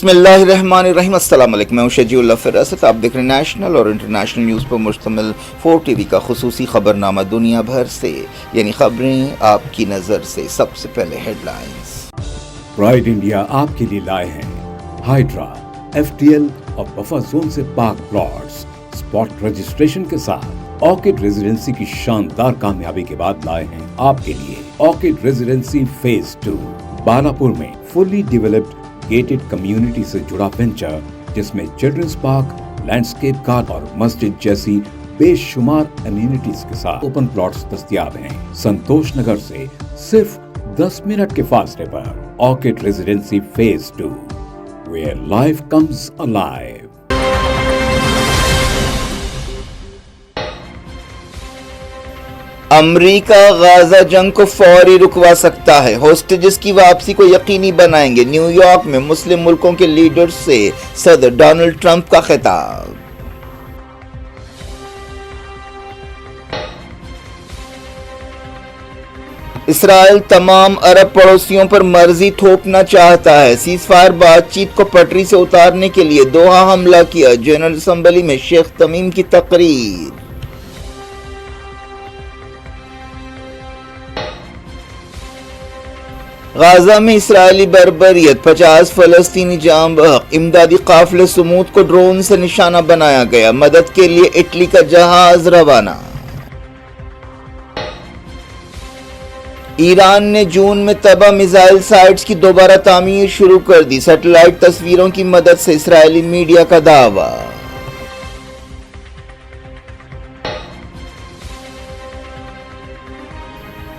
बिस्मिल्लाह रहमान रहीम। अस्सलाम वालेकुम। मैं शजीउल्लाह फिरासत। आप देख रहे हैं नेशनल और इंटरनेशनल न्यूज़ पर मुश्तमिल 4TV का खुसूसी खबरनामा दुनिया भर से, यानी खबरें आपकी नज़र से। सबसे पहले हेडलाइंस। प्राइड इंडिया आपके लिए लाए हैं हाइड्रा, FTL और बफर जोन से पाक प्लॉट्स स्पॉट रजिस्ट्रेशन के साथ। ऑर्किड रेजिडेंसी की शानदार कामयाबी के बाद लाए हैं आपके लिए ऑर्किड रेजिडेंसी फेज 2 बालापुर में फुल्ली डेवलप्ड गेटेड कम्युनिटी से जुड़ा वेंचर, जिसमें चिल्ड्रंस पार्क, लैंडस्केप गार्डन और मस्जिद जैसी बेशुमार एमिनिटीज के साथ ओपन प्लॉट्स दस्तयाब हैं। संतोष नगर से सिर्फ 10 मिनट के फासले पर orchid residency phase 2, where life comes alive. अमरीका गाजा जंग को फौरी रुकवा सकता है, होस्टेजेस की वापसी को यकीनी बनाएंगे। न्यूयॉर्क में मुस्लिम मुल्कों के लीडर्स से सदर डोनाल्ड ट्रंप का खिताब। इसराइल तमाम अरब पड़ोसियों पर मर्जी थोपना चाहता है। सीजफायर बातचीत को पटरी से उतारने के लिए दोहा हमला किया। जनरल असेंबली में शेख तमीम की तकरीर। गाजा में इसराइली बर्बरियत, 50 फलस्तीनी जाम बहक। इमदादी काफिले सुमूद को ड्रोन से निशाना बनाया गया। मदद के लिए इटली का जहाज रवाना। ईरान ने जून में तबाह मिसाइल साइट्स की दोबारा तामीर शुरू कर दी। सैटेलाइट तस्वीरों की मदद से इसराइली मीडिया का दावा।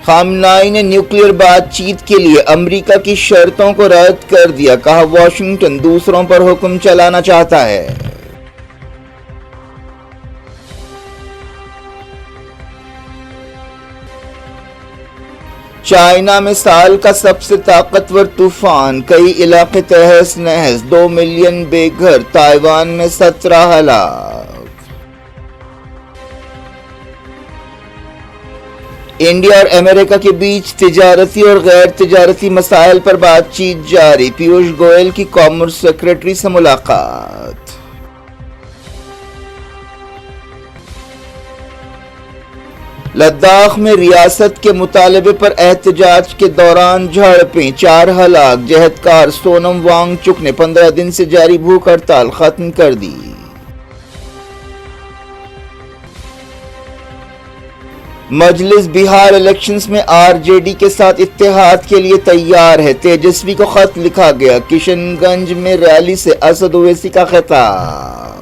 खामनाई ने न्यूक्लियर बातचीत के लिए अमेरिका की शर्तों को रद्द कर दिया। कहा वॉशिंगटन दूसरों पर हुक्म चलाना चाहता है। चाइना में साल का सबसे ताकतवर तूफान, कई इलाके तहस नहस, 2 मिलियन बेघर। ताइवान में 17 हलाक। इंडिया और अमेरिका के बीच तिजारती और गैर तिजारती मसाइल पर बातचीत जारी। पीयूष गोयल की कॉमर्स सेक्रेटरी से मुलाकात। लद्दाख में रियासत के मुतालबे पर एहतजाज के दौरान झड़पें, 4 हलाक। जहदकार सोनम वांगचुक ने 15 दिन से जारी भूख हड़ताल खत्म कर दी। मजलिस बिहार इलेक्शंस में आरजेडी के साथ इत्तेहाद के लिए तैयार है। तेजस्वी को खत लिखा गया। किशनगंज में रैली से असद ओवैसी का खिताब।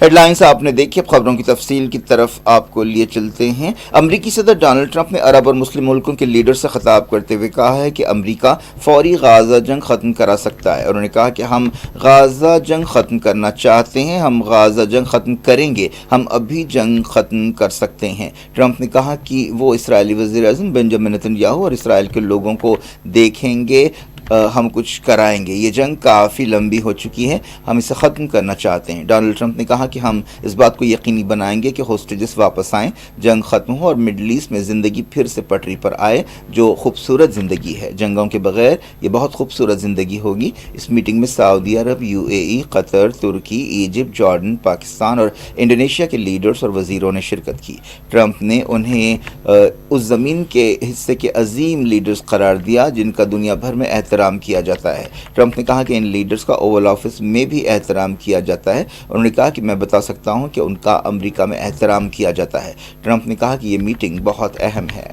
हेडलाइंस आपने देखी। अब खबरों की तफसील की तरफ आपको लिए चलते हैं। अमरीकी सदर डोनाल्ड ट्रंप ने अरब और मुस्लिम मुल्कों के लीडर से खिताब करते हुए कहा है कि अमरीका फौरी गाजा जंग ख़त्म करा सकता है। उन्होंने कहा कि हम गाजा जंग ख़त्म करना चाहते हैं, हम गाजा जंग ख़त्म करेंगे, हम अभी जंग ख़त्म कर सकते हैं। ट्रंप ने कहा कि वो इसराइली वज़ीर-ए-आज़म बेंजामिन नेतन्याहू और इसराइल के लोगों को देखेंगे, हम कुछ कराएंगे। ये जंग काफ़ी लंबी हो चुकी है, हम इसे ख़त्म करना चाहते हैं। डोनाल्ड ट्रंप ने कहा कि हम इस बात को यकीनी बनाएंगे कि होस्टेजेस वापस आएँ, जंग ख़त्म हो और मिडल ईस्ट में ज़िंदगी फिर से पटरी पर आए, जो खूबसूरत ज़िंदगी है। जंगों के बगैर ये बहुत खूबसूरत ज़िंदगी होगी। इस मीटिंग में सऊदी अरब, UAE, कतर, तुर्की, इजिप्ट, जॉर्डन, पाकिस्तान और इंडोनेशिया के लीडर्स और वज़ीरों ने शिरकत की। ट्रंप ने उन्हें उस ज़मीन के हिस्से के अजीम लीडर्स करार दिया जिनका दुनिया भर में एहतराम किया जाता है। ट्रंप ने कहा कि इन लीडर्स का ओवल ऑफिस में भी एहतराम किया जाता है। उन्होंने कहा कि मैं बता सकता हूं कि उनका अमेरिका में एहतराम किया जाता है। ट्रंप ने कहा कि ये मीटिंग बहुत अहम है।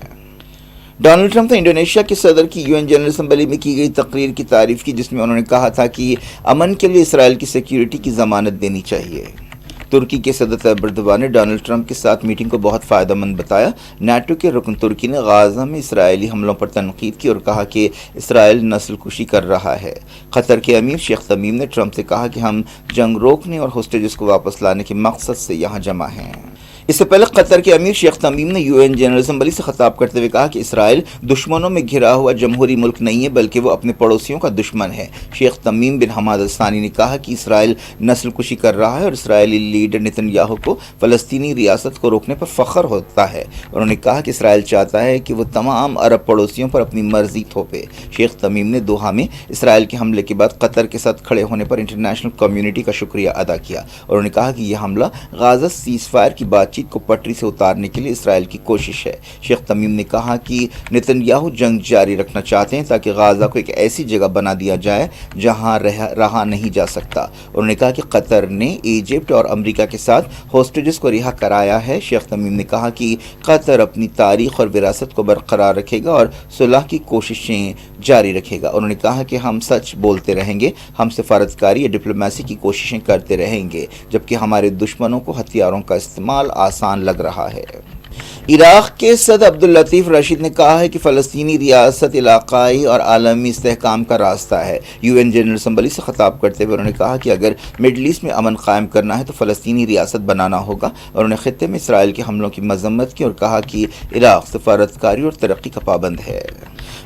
डोनाल्ड ट्रंप ने इंडोनेशिया के सदर की UN जनरल असेंबली में की गई तकरीर की तारीफ की, जिसमें उन्होंने कहा था कि अमन के लिए इसराइल की सिक्योरिटी की जमानत देनी चाहिए। तुर्की के सदर तैयब एर्दोगान ने डोनाल्ड ट्रंप के साथ मीटिंग को बहुत फ़ायदेमंद बताया। नाटो के रुकन तुर्की ने गाजा में इसराइली हमलों पर तनकीद की और कहा कि इसराइल नस्लकुशी कर रहा है। कतर के अमीर शेख तमीम ने ट्रंप से कहा कि हम जंग रोकने और होस्टेजेस को वापस लाने के मकसद से यहाँ जमा हैं। اس سے پہلے قطر کے امیر شیخ تمیم نے UN جنرل اسمبلی سے خطاب کرتے ہوئے کہا کہ اسرائیل دشمنوں میں گھرا ہوا جمہوری ملک نہیں ہے بلکہ وہ اپنے پڑوسیوں کا دشمن ہے۔ شیخ تمیم بن حماد الثانی نے کہا کہ اسرائیل نسل کشی کر رہا ہے اور اسرائیلی لیڈر نتن یاہو کو فلسطینی ریاست کو روکنے پر فخر ہوتا ہے۔ انہوں نے کہا کہ اسرائیل چاہتا ہے کہ وہ تمام عرب پڑوسیوں پر اپنی مرضی تھوپے۔ شیخ تمیم نے دوحہ میں اسرائیل کے حملے کے بعد قطر کے ساتھ کھڑے ہونے پر انٹرنیشنل کمیونٹی کا شکریہ ادا کیا اور انہوں نے کہا کہ یہ حملہ غازہ سیز فائر کی بات چیت کو پٹری سے اتارنے کے لیے اسرائیل کی کوشش ہے۔ شیخ تمیم نے کہا کہ نتن یاہو جنگ جاری رکھنا چاہتے ہیں تاکہ غازہ کو ایک ایسی جگہ بنا دیا جائے جہاں رہا نہیں جا سکتا۔ انہوں نے کہا کہ قطر نے ایجپٹ اور امریکہ کے ساتھ ہوسٹیجز کو رہا کرایا ہے۔ شیخ تمیم نے کہا کہ قطر اپنی تاریخ اور وراثت کو برقرار رکھے گا اور صلح کی کوششیں جاری رکھے گا۔ انہوں نے کہا کہ ہم سچ بولتے رہیں گے، ہم سفارتکاری یا ڈپلومیسی کی کوششیں کرتے رہیں گے جبکہ ہمارے دشمنوں کو ہتھیاروں کا استعمال آسان لگ رہا ہے۔ عراق کے صدر عبداللطیف رشید نے کہا ہے کہ فلسطینی ریاست علاقائی اور عالمی استحکام کا راستہ ہے۔ UN جنرل اسمبلی سے خطاب کرتے ہوئے انہوں نے کہا کہ اگر مڈل ایسٹ میں امن قائم کرنا ہے تو فلسطینی ریاست بنانا ہوگا۔ انہوں نے خطے میں اسرائیل کے حملوں کی مذمت کی اور کہا کہ عراق سفارتکاری اور ترقی کا پابند ہے۔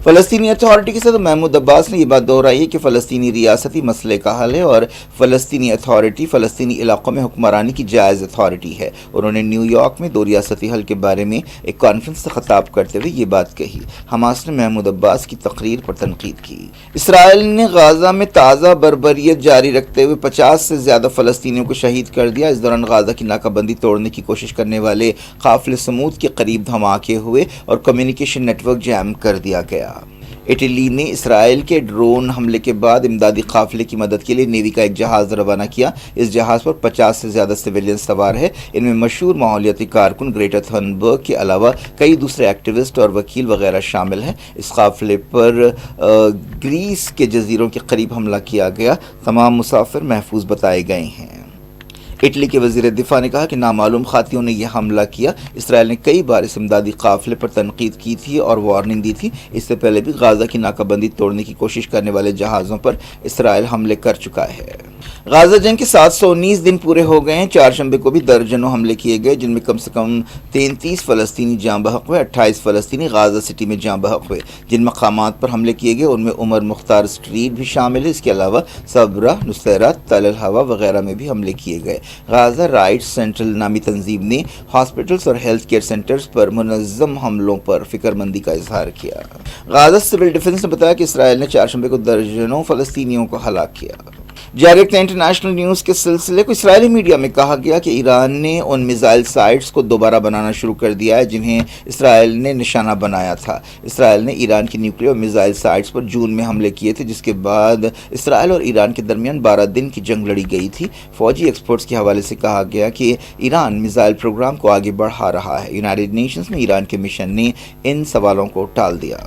فلسطینی اتھارٹی کے صدر محمود عباس نے یہ بات دہرائی ہے کہ فلسطینی ریاستی مسئلے کا حل ہے اور فلسطینی اتھارٹی فلسطینی علاقوں میں حکمرانی کی جائز اتھارٹی ہے۔ انہوں نے نیو یارک میں 2 ریاستی حل کے بارے میں ایک کانفرنس سے خطاب کرتے ہوئے یہ بات کہی۔ حماس نے محمود عباس کی تقریر پر تنقید کی۔ اسرائیل نے غازہ میں تازہ بربریت جاری رکھتے ہوئے 50 سے زیادہ فلسطینیوں کو شہید کر دیا۔ اس دوران غازہ کی ناکہ بندی توڑنے کی کوشش کرنے والے قافلے سمود کے قریب دھماکے ہوئے اور کمیونیکیشن نیٹ ورک جام کر دیا گیا۔ اٹلی نے اسرائیل کے ڈرون حملے کے بعد امدادی قافلے کی مدد کے لیے نیوی کا ایک جہاز روانہ کیا۔ اس جہاز پر 50 سے زیادہ سویلین سوار ہیں۔ ان میں مشہور ماحولیاتی کارکن گریٹا تھنبرگ کے علاوہ کئی دوسرے ایکٹیوسٹ اور وکیل وغیرہ شامل ہیں۔ اس قافلے پر گریس کے جزیروں کے قریب حملہ کیا گیا۔ تمام مسافر محفوظ بتائے گئے ہیں۔ اٹلی کے وزیر دفاع نے کہا کہ نامعلوم خاتیوں نے یہ حملہ کیا۔ اسرائیل نے کئی بار اس امدادی قافلے پر تنقید کی تھی اور وارننگ دی تھی۔ اس سے پہلے بھی غازہ کی ناکہ بندی توڑنے کی کوشش کرنے والے جہازوں پر اسرائیل حملے کر چکا ہے۔ غازہ جنگ کے 719 دن پورے ہو گئے ہیں۔ چہارشنبے کو بھی درجنوں حملے کیے گئے جن میں کم سے کم 33 فلسطینی جاں بحق ہوئے۔ 28 فلسطینی غازہ سٹی میں جاں بحق ہوئے۔ جن مقامات پر حملے کیے گئے ان میں عمر مختار اسٹریٹ بھی شامل ہے۔ اس کے علاوہ صبرہ، نصیرت، تل الہوا وغیرہ میں بھی حملے کیے گئے۔ غازہ رائٹس سینٹرل نامی تنظیم نے ہاسپٹلز اور ہیلتھ کیئر سینٹرز پر منظم حملوں پر فکر مندی کا اظہار کیا۔ غازہ سول ڈیفنس نے بتایا کہ اسرائیل نے چہارشنبے کو درجنوں فلسطینیوں کو ہلاک کیا۔ جاری رکھتے ہیں انٹرنیشنل نیوز کے سلسلے کو۔ اسرائیلی میڈیا میں کہا گیا کہ ایران نے ان میزائل سائٹس کو دوبارہ بنانا شروع کر دیا ہے جنہیں اسرائیل نے نشانہ بنایا تھا۔ اسرائیل نے ایران کی نیوکلیئر اور میزائل سائٹس پر جون میں حملے کیے تھے جس کے بعد اسرائیل اور ایران کے درمیان 12 دن کی جنگ لڑی گئی تھی۔ فوجی ایکسپرٹس کے حوالے سے کہا گیا کہ ایران میزائل پروگرام کو آگے بڑھا رہا ہے۔ یونائیٹڈ نیشنز میں ایران کے مشن نے ان سوالوں کو ٹال دیا۔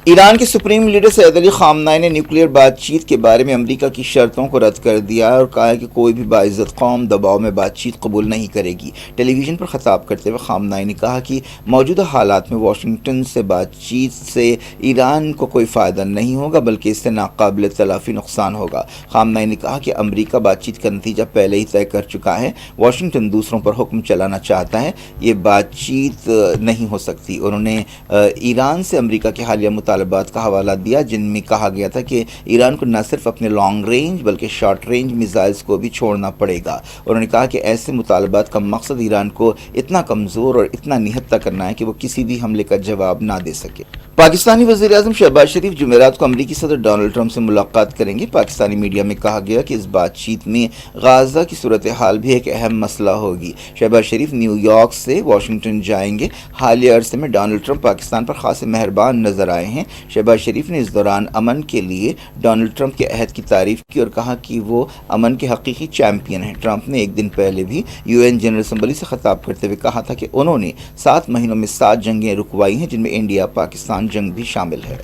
ایران کے سپریم لیڈر سید علی خامنائی نے نیوکلیئر بات چیت کے بارے میں امریکہ کی شرطوں کو رد کر دیا اور کہا ہے کہ کوئی بھی باعزت قوم دباؤ میں بات چیت قبول نہیں کرے گی۔ ٹیلی ویژن پر خطاب کرتے ہوئے خامنائی نے کہا کہ موجودہ حالات میں واشنگٹن سے بات چیت سے ایران کو کوئی فائدہ نہیں ہوگا بلکہ اس سے ناقابل تلافی نقصان ہوگا۔ خامنائی نے کہا کہ امریکہ بات چیت کا نتیجہ پہلے ہی طے کر چکا ہے۔ واشنگٹن دوسروں پر حکم چلانا چاہتا ہے، یہ بات چیت نہیں ہو سکتی۔ انہوں نے ایران سے امریکہ کے حالیہ مطالبات کا حوالہ دیا جن میں کہا گیا تھا کہ ایران کو نہ صرف اپنے لانگ رینج بلکہ شارٹ رینج میزائلز کو بھی چھوڑنا پڑے گا۔ انہوں نے کہا کہ ایسے مطالبات کا مقصد ایران کو اتنا کمزور اور اتنا نہتہ کرنا ہے کہ وہ کسی بھی حملے کا جواب نہ دے سکے۔ پاکستانی وزیر اعظم شہباز شریف جمعرات کو امریکی صدر ڈونلڈ ٹرمپ سے ملاقات کریں گے۔ پاکستانی میڈیا میں کہا گیا کہ اس بات چیت میں غازہ کی صورتحال بھی ایک اہم مسئلہ ہوگی۔ شہباز شریف نیو یارک سے واشنگٹن جائیں گے۔ حالیہ عرصے میں ڈونلڈ ٹرمپ پاکستان پر خاصے مہربان نظر آئے ہیں۔ شہباز شریف نے اس دوران امن کے لیے ڈونلڈ ٹرمپ کے عہد کی تعریف کی اور کہا کہ وہ امن کے حقیقی چیمپئن ہیں۔ ٹرمپ نے ایک دن پہلے بھی UN جنرل اسمبلی سے خطاب کرتے ہوئے کہا تھا کہ انہوں نے 7 مہینوں میں 7 جنگیں رکوائی ہیں جن میں انڈیا پاکستان جنگ بھی شامل ہے۔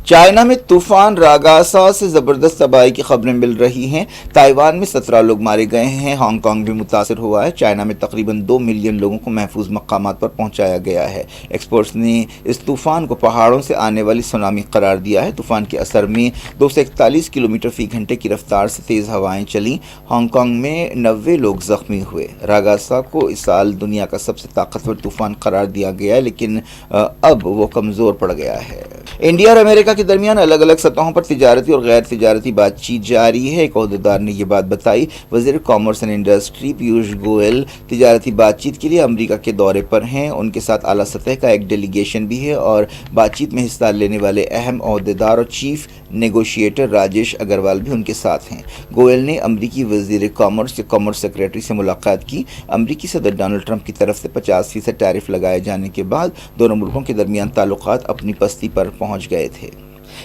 चाइना में तूफान रागासा से ज़बरदस्त तबाही की खबरें मिल रही हैं। ताइवान में 17 लोग मारे गए हैं। हांगकांग भी मुतासर हुआ है। चाइना में तकरीबन 2 मिलियन लोगों को महफूज मकामात पर पहुंचाया गया है। एक्सपर्ट्स ने इस तूफान को पहाड़ों से आने वाली सुनामी करार दिया है। तूफान के असर में 241 किलोमीटर फी घंटे की रफ्तार से तेज़ हवाएं चली। हांगकांग में 90 लोग ज़ख्मी हुए। रागासा को इस साल दुनिया का सबसे ताकतवर तूफान करार दिया गया है, लेकिन अब वो कमज़ोर पड़ गया है। इंडिया और अमेरिका के दरमियान अलग अलग सतहों पर तिजारती और गैर तिजारती बातचीत जारी है। एक अहदेदार ने ये बात बताई। वज़ीर commerce and industry Piyush Goyal तिजारती बातचीत के लिए अमेरिका के दौरे पर हैं। उनके साथ आला सतह का एक डेलीगेशन भी है और बातचीत में हिस्सा लेने वाले अहम अहदेदार और चीफ नेगोशिएटर राजेश अग्रवाल भी उनके साथ हैं। गोयल ने अमरीकी वज़ीर कॉमर्स के कॉमर्स सेक्रेटरी से मुलाकात की। अमरीकी सदर डोनाल्ड ट्रंप की तरफ से 50% टैरिफ लगाए जाने के बाद दोनों मुल्कों के दरमियान ताल्लुकात अपनी पस्ती पर पहुंच गए थे।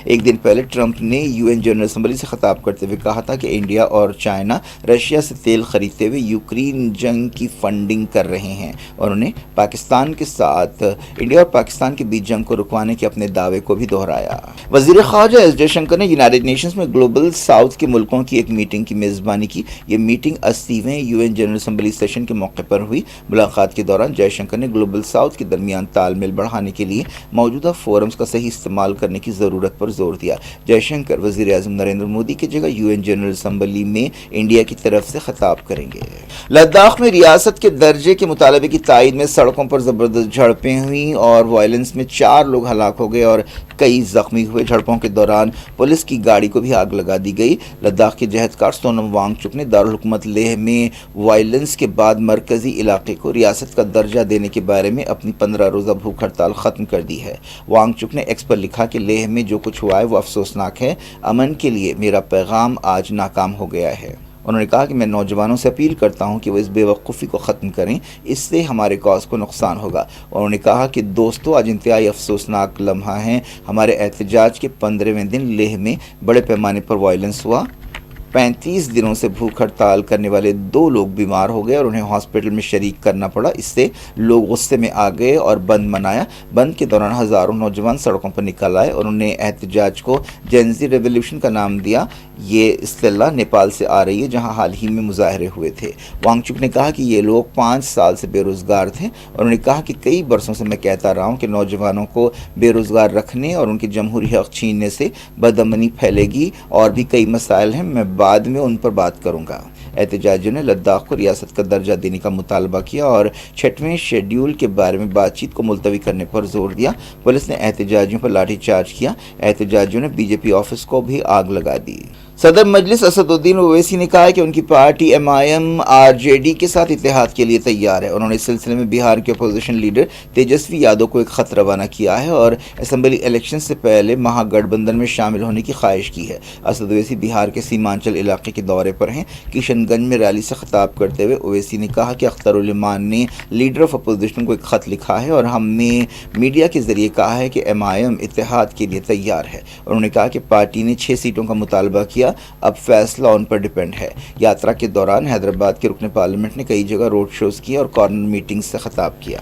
एक दिन पहले ट्रंप ने यूएन जनरल असम्बली से खिताब करते हुए कहा था कि इंडिया और चाइना रशिया से तेल खरीदते हुए यूक्रेन जंग की फंडिंग कर रहे हैं और उन्होंने पाकिस्तान के साथ इंडिया और पाकिस्तान के बीच जंग को रुकवाने के अपने दावे को भी दोहराया। वज़ीर ख़ारजा एस जयशंकर ने यूनाइटेड नेशंस में ग्लोबल साउथ के मुल्कों की एक मीटिंग की मेज़बानी की। ये मीटिंग 80वें यूएन जनरल असम्बली सेशन के मौके पर हुई। मुलाकात के दौरान जयशंकर ने ग्लोबल साउथ के दरमियान तालमेल बढ़ाने के लिए मौजूदा फोरम्स का सही इस्तेमाल करने की ज़रूरत पर जोर दिया। जयशंकर वज़ीर आज़म नरेंद्र मोदी की जगह यूएन जनरल असम्बली में इंडिया की तरफ से खिताब करेंगे। लद्दाख में रियासत के दर्जे के मुतालबे की तायद में सड़कों पर ज़बरदस्त झड़पें हुई और वायलेंस में 4 लोग हलाक हो गए और कई जख्मी हुए। झड़पों के दौरान पुलिस की गाड़ी को भी आग लगा दी गई। लद्दाख के जहदकार सोनम वांगचुक ने दारुल हुकूमत लेह में वायलेंस के बाद मरकजी इलाके को रियासत का दर्जा देने के बारे में अपनी 15 रोज़ा भूख हड़ताल ख़त्म कर दी है। वांगचुक ने एक्स पर लिखा कि लेह में जो कुछ हुआ है वो अफसोसनाक है। अमन के लिए मेरा पैगाम आज नाकाम हो गया है। उन्होंने कहा कि मैं नौजवानों से अपील करता हूं कि वो इस बेवकूफ़ी को ख़त्म करें, इससे हमारे कॉज को नुकसान होगा। उन्होंने कहा कि दोस्तों, आज इंतहाई अफसोसनाक लम्हा है। हमारे एहतजाज के 15वें दिन लेह में बड़े पैमाने पर वायलेंस हुआ। 35 दिनों से भूख हड़ताल करने वाले 2 लोग बीमार हो गए और उन्हें हॉस्पिटल में शरीक करना पड़ा। इससे लोग गुस्से में आ गए और बंद मनाया। बंद के दौरान हज़ारों नौजवान सड़कों पर निकल आए और उन्होंने एहतजाज को जेनजी रेवोल्यूशन का नाम दिया। ये इस्तिलाह नेपाल से आ रही है, जहां हाल ही में मुजाहरे हुए थे। वांगचुक ने कहा कि ये लोग 5 साल से बेरोज़गार थे और उन्होंने कहा कि कई बरसों से मैं कहता रहा हूँ कि नौजवानों को बेरोज़गार रखने और उनके जमहूरी हक़ छीनने से बदअमनी फैलेगी और भी कई मसाइल हैं, मैं बाद में उन पर बात करूंगा। एहतजाजियों ने लद्दाख को रियासत का दर्जा देने का मुतालबा किया और 6वें शेड्यूल के बारे में बातचीत को मुलतवी करने पर जोर दिया। पुलिस ने एहतजाजियों पर लाठीचार्ज किया। एहतजाजियों ने बीजेपी ऑफिस को भी आग लगा दी। सदर मजलिस असदुद्दीन ओवैसी ने कहा कि उनकी पार्टी एमआईएम आरजेडी के साथ इत्तेहाद के लिए तैयार है। उन्होंने इस सिलसिले में बिहार के अपोजिशन लीडर तेजस्वी यादव को एक खत रवाना किया है और असेंबली इलेक्शन से पहले महागठबंधन में शामिल होने की ख्वाहिश की है। असद ओवैसी बिहार के सीमांचल इलाके के दौरे पर हैं। किशनगंज में रैली से खिताब करते हुए ओवैसी ने कहा कि अख्तरुल इमान ने लीडर ऑफ अपोजिशन को एक खत लिखा है और हमने मीडिया के जरिए कहा है कि एमआईएम इत्तेहाद के लिए तैयार है। उन्होंने कहा कि पार्टी ने 6 सीटों का मुतालबा किया, अब फैसला उन पर डिपेंड है। यात्रा के दौरान हैदराबाद के रुकने पार्लियामेंट ने कई जगह रोड शोज किए और कॉर्नर मीटिंग से खिताब किया।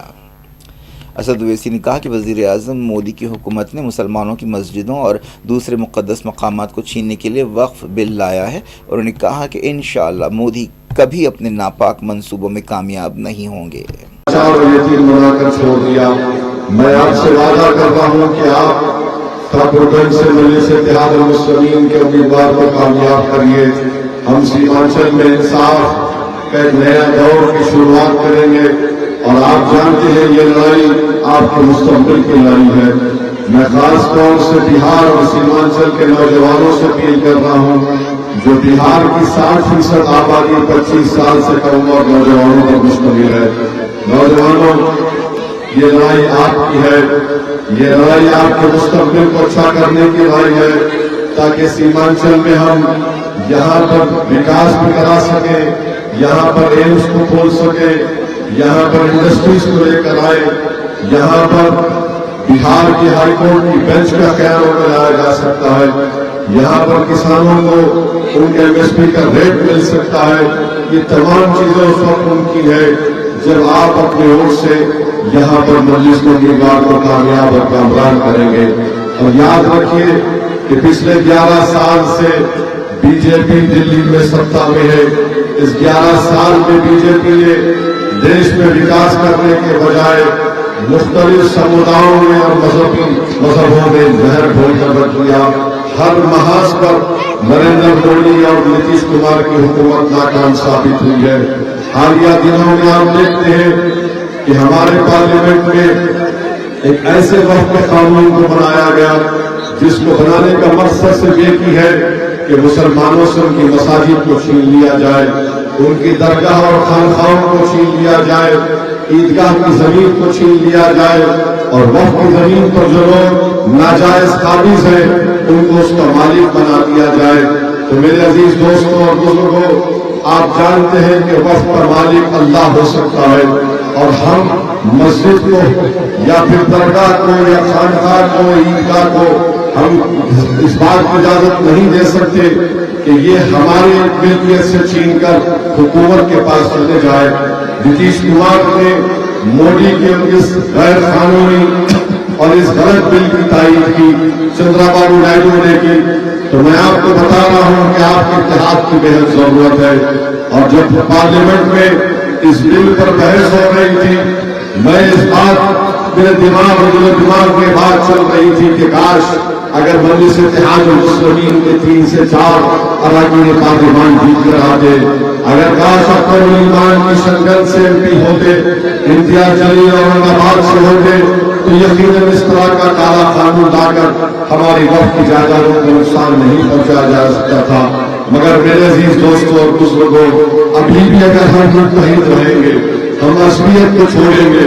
असद ओवैसी ने कहा कि वज़ीर आज़म मोदी की हुकूमत ने मुसलमानों की मस्जिदों और दूसरे मुक़द्दस मकामात को छीनने के लिए वक्फ बिल लाया है और उन्होंने कहा कि इंशाअल्लाह मोदी कभी अपने नापाक मंसूबों में कामयाब नहीं होंगे। छोड़ दिया। मैं आपसे वादा करता हूँ कि आप ठाकुरगंज से मजलिस इत्तेहाद मुस्लिमीन के उम्मीदवार को कामयाब करिए। हम सीमांचल में इंसाफ का एक नया दौर की शुरुआत करेंगे और आप जानते हैं ये लड़ाई आपके मुस्तकबिल की लड़ाई है। मैं खास तौर से बिहार और सीमांचल के नौजवानों से अपील कर रहा हूँ, जो बिहार की 60% आबादी 25 साल से कम और नौजवानों पर मुश्तमिल है। नौजवानों, ये लड़ाई आपकी है। ये लड़ाई आपके मुस्तकबिल को अच्छा करने की लड़ाई है, ताकि सीमांचल में हम यहाँ पर विकास भी करा सके, यहाँ पर एम्स को खोल सके, यहाँ पर इंडस्ट्रीज को लेकर आए, यहाँ पर बिहार की हाईकोर्ट की बेंच का ख्याल लाया जा सकता है, यहाँ पर किसानों को उनके एमएसपी का रेट मिल सकता है। ये तमाम चीजें उस वक्त मुमकिन है जब आप अपनी ओर से यहाँ पर मजलिस को कामयाब और कामयान करेंगे। اور یاد رکھیے کہ پچھلے 11 سال سے بی جے پی دلی میں سत्ता میں ہے. اس 11 سال میں بی جے پی نے دیش میں وکاس کرنے کے بجائے مختلف سموداؤں میں اور مذہبوں میں زہر گھول کر رکھ دیا. ہر محاذ پر نریندر مودی اور نتیش کمار کی حکومت ناکام ثابت ہوئی ہے. حالیہ دنوں میں آپ دیکھتے ہیں کہ ہمارے پارلیمنٹ میں ایک ایسے وقت قانون کو بنایا گیا جس کو بنانے کا مقصد صرف ایک ہی ہے کہ مسلمانوں سے ان کی مساجد کو چھین لیا جائے, ان کی درگاہ اور خانقاہوں کو چھین لیا جائے, عیدگاہ کی زمین کو چھین لیا جائے, اور وقف کی زمین پر جو لوگ ناجائز قابض ہیں ان کو اس کا مالک بنا دیا جائے. تو میرے عزیز دوستوں اور بزرگوں, آپ جانتے ہیں کہ وقف کا مالک اللہ ہو سکتا ہے, اور ہم مسجد کو یا پھر درگاہ کو یا خانقاہ کو عیدگاہ کو ہم اس بات کی اجازت نہیں دے سکتے کہ یہ ہماری ملکیت سے چھین کر حکومت کے پاس چلے جائے. نتیش کمار نے مودی کے اس غیر قانونی اور اس غلط بل کی تائید کی, چندرا بابو نائیڈو نے کی. تو میں آپ کو بتا رہا ہوں کہ آپ کے اتحاد کی بہت ضرورت ہے. اور جب پارلیمنٹ میں اس بل پر بحث ہو رہی تھی, میں اس بات میرے دماغ میں بات چل رہی تھی کہ کاش اگر مجلس اتحاد المسلمین کے 3 سے 4 اراکین پارلیمان جیت کر آتے, اگر کاش اختر الایمان کی شنگن سے ایم پی ہوتے, امتیاز جلیل اورنگ آباد سے ہوتے, تو یقیناً اس طرح کا کالا قانون لا کر ہماری وقت کی جائیدادوں کو نقصان نہیں پہنچایا جا سکتا تھا. مگر میرے عزیز دوستوں اور بزرگوں, ابھی بھی اگر ہم متحد رہیں گے, ہم عصبیت کو چھوڑیں گے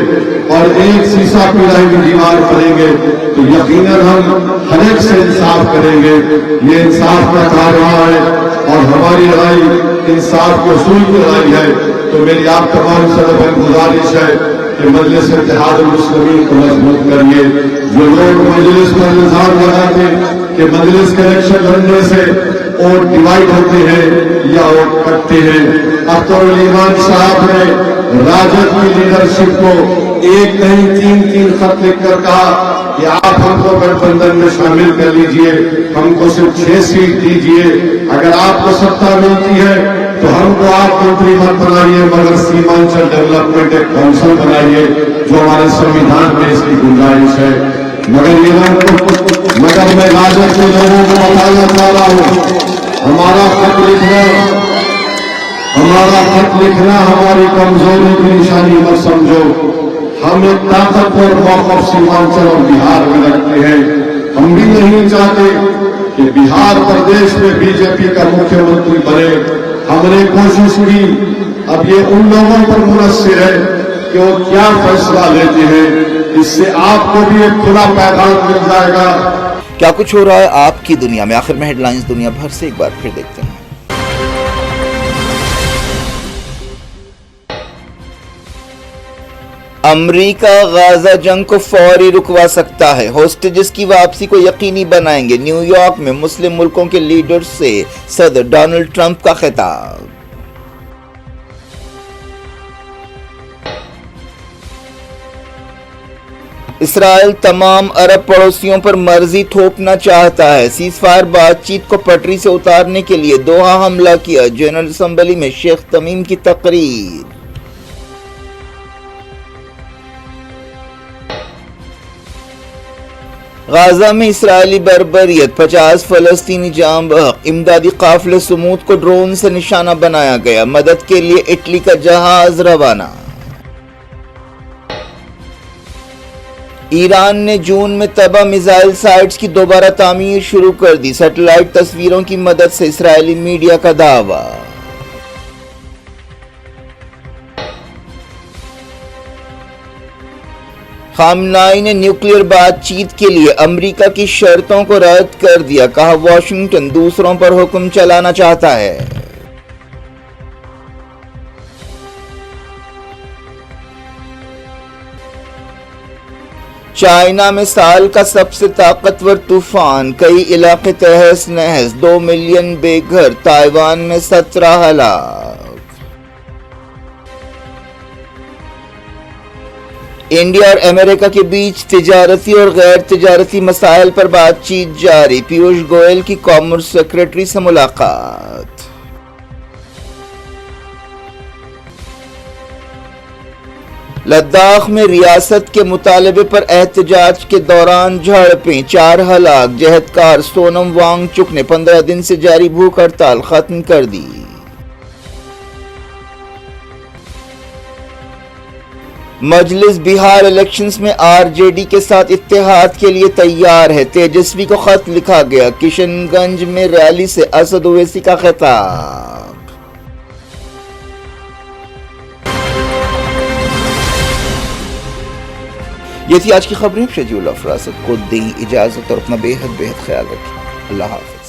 اور ایک سیسا پیرائی کی دیوار کریں گے, تو یقیناً ہم ہر ایک سے انصاف کریں گے. یہ انصاف کا کارواں ہے اور ہماری لڑائی انصاف کے اصول کی لڑائی ہے. تو میری آپ تمام سے گزارش ہے کہ مجلس اتحاد المسلمین کو مضبوط کریے. جو لوگ مجلس پر الزام لگاتے کہ مجلس کے الیکشن لڑنے سے ووٹ ڈیوائڈ ہوتے ہیں یا ووٹ کٹتے ہیں, اختر الایمان صاحب نے راجد کی لیڈرشپ کو ایک نہیں 3 خط لکھ کر کہا کہ آپ ہم کو گٹھ بندھن میں شامل کر لیجئے, ہم کو صرف 6 سیٹ دیجئے, اگر آپ کو سत्ता ملتی ہے تو ہم کو آپ منتری مت بنائیے مگر سیمانچل ڈیولپمنٹ ایک کونسل بنائیے جو ہمارے سنویدھان میں اس کی گنجائش ہے. مگر میں راجد کے لوگوں کو بتانا چاہ رہا ہوں, ہمارا خط لکھنا ہماری کمزوری کی نشانی مت سمجھو. ہم ایک طاقتور موقف سیمانچل اور بہار میں رکھتے ہیں. ہم بھی نہیں چاہتے کہ بہار پردیش میں بی جے پی کا مکھیہ منتری بنے. ہم نے کوشش کی, اب یہ ان لوگوں پر منحصر ہے کہ وہ کیا فیصلہ لیتے ہیں. اس سے آپ کو بھی ایک کھلا پیغام مل جائے گا. کیا کچھ ہو رہا ہے آپ کی دنیا میں, آخر میں ہیڈ لائنز دنیا بھر سے ایک بار پھر دیکھتے ہیں. امریکہ غزہ جنگ کو فوری رکوا سکتا ہے, ہوسٹیجز کی واپسی کو یقینی بنائیں گے. نیو یارک میں مسلم ملکوں کے لیڈرز سے صدر ڈونلڈ ٹرمپ کا خطاب. اسرائیل تمام عرب پڑوسیوں پر مرزی تھوپنا چاہتا ہے, سیز فائر بات چیت کو پٹری سے اتارنے کے لیے دوحہ حملہ کیا. جنرل اسمبلی میں شیخ تمیم کی تقریر. غزہ میں اسرائیلی بربریت, 50 فلسطینی جاں بحق. امدادی قافلے سمود کو ڈرون سے نشانہ بنایا گیا, مدد کے لیے اٹلی کا جہاز روانہ. ایران نے جون میں تباہ میزائل سائٹس کی دوبارہ تعمیر شروع کر دی, سیٹلائٹ تصویروں کی مدد سے اسرائیلی میڈیا کا دعویٰ. خامنائی نے نیوکلیئر بات چیت کے لیے امریکہ کی شرطوں کو رد کر دیا, کہا واشنگٹن دوسروں پر حکم چلانا چاہتا ہے. چائنا میں سال کا سب سے طاقتور طوفان, کئی علاقے تہس نہس, 2 ملین بے گھر. تائیوان میں 17 ہلاک. انڈیا اور امریکہ کے بیچ تجارتی اور غیر تجارتی مسائل پر بات چیت جاری، پیوش گوئل کی کامرس سیکرٹری سے ملاقات۔ لداخ میں ریاست کے مطالبے پر احتجاج کے دوران جھڑپیں، 4 ہلاک، جہدکار سونم وانگ چک نے 15 دن سے جاری بھوک ہڑتال ختم کر دی۔ مجلس بہار الیکشنز میں آر جے ڈی کے ساتھ اتحاد کے لیے تیار ہے، تیجسوی کو خط لکھا گیا۔ کشن گنج میں ریلی سے اسد اویسی کا خطاب۔ یہ تھی آج کی خبریں۔ شیڈول آف فراست کو دیں اجازت اور اپنا بے حد خیال رکھیں۔ اللہ حافظ۔